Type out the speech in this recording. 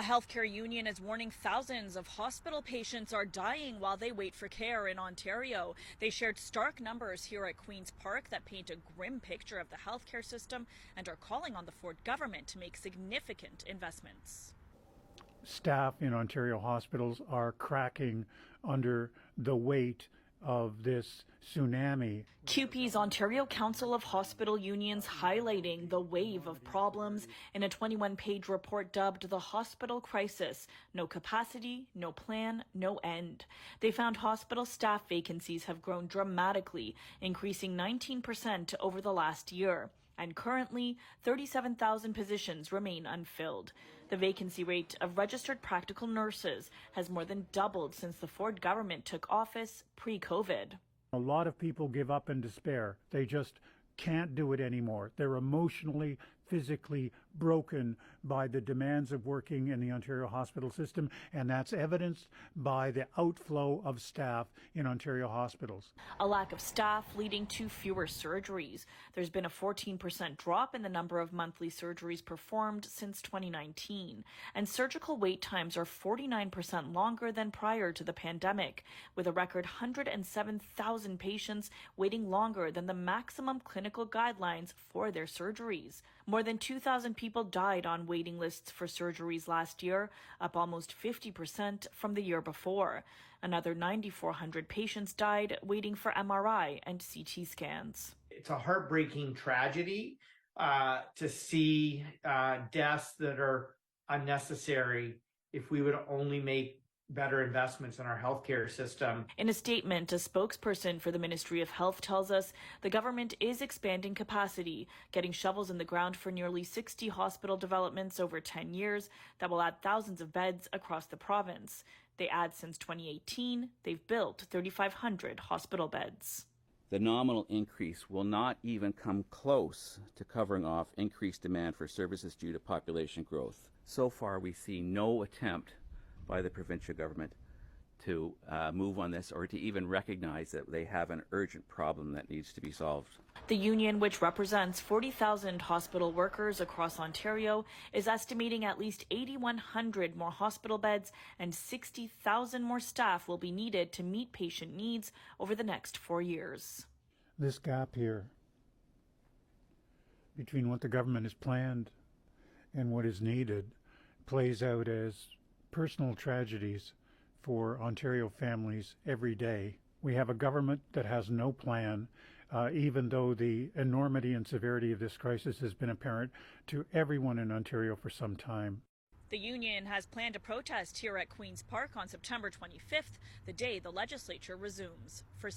A healthcare union is warning thousands of hospital patients are dying while they wait for care in Ontario. They shared stark numbers here at Queen's Park that paint a grim picture of the healthcare system and are calling on the Ford government to make significant investments. Staff in Ontario hospitals are cracking under the weight of this tsunami. CUPE's Ontario Council of Hospital Unions highlighting the wave of problems in a 21-page report dubbed the Hospital Crisis. No capacity, no plan, no end. They found hospital staff vacancies have grown dramatically, increasing 19% over the last year. And currently, 37,000 positions remain unfilled. The vacancy rate of registered practical nurses has more than doubled since the Ford government took office pre-COVID. A lot of people give up in despair. They just can't do it anymore. They're emotionally, physically broken by the demands of working in the Ontario hospital system, and that's evidenced by the outflow of staff in Ontario hospitals. A lack of staff leading to fewer surgeries. There's been a 14% drop in the number of monthly surgeries performed since 2019, and surgical wait times are 49% longer than prior to the pandemic, with a record 107,000 patients waiting longer than the maximum clinical guidelines for their surgeries. More than 2,000 people died on waiting lists for surgeries last year, up almost 50% from the year before. Another 9,400 patients died waiting for MRI and CT scans. It's a heartbreaking tragedy to see deaths that are unnecessary if we would only make better investments in our healthcare system. In a statement, a spokesperson for the Ministry of Health tells us the government is expanding capacity, getting shovels in the ground for nearly 60 hospital developments over 10 years that will add thousands of beds across the province. They add since 2018, they've built 3,500 hospital beds. The nominal increase will not even come close to covering off increased demand for services due to population growth. So far, we see no attempt by the provincial government to move on this or to even recognize that they have an urgent problem that needs to be solved. The union, which represents 40,000 hospital workers across Ontario, is estimating at least 8,100 more hospital beds and 60,000 more staff will be needed to meet patient needs over the next 4 years. This gap here between what the government has planned and what is needed plays out as personal tragedies for Ontario families every day. We have a government that has no plan, even though the enormity and severity of this crisis has been apparent to everyone in Ontario for some time. The union has planned a protest here at Queen's Park on September 25th, the day the legislature resumes. For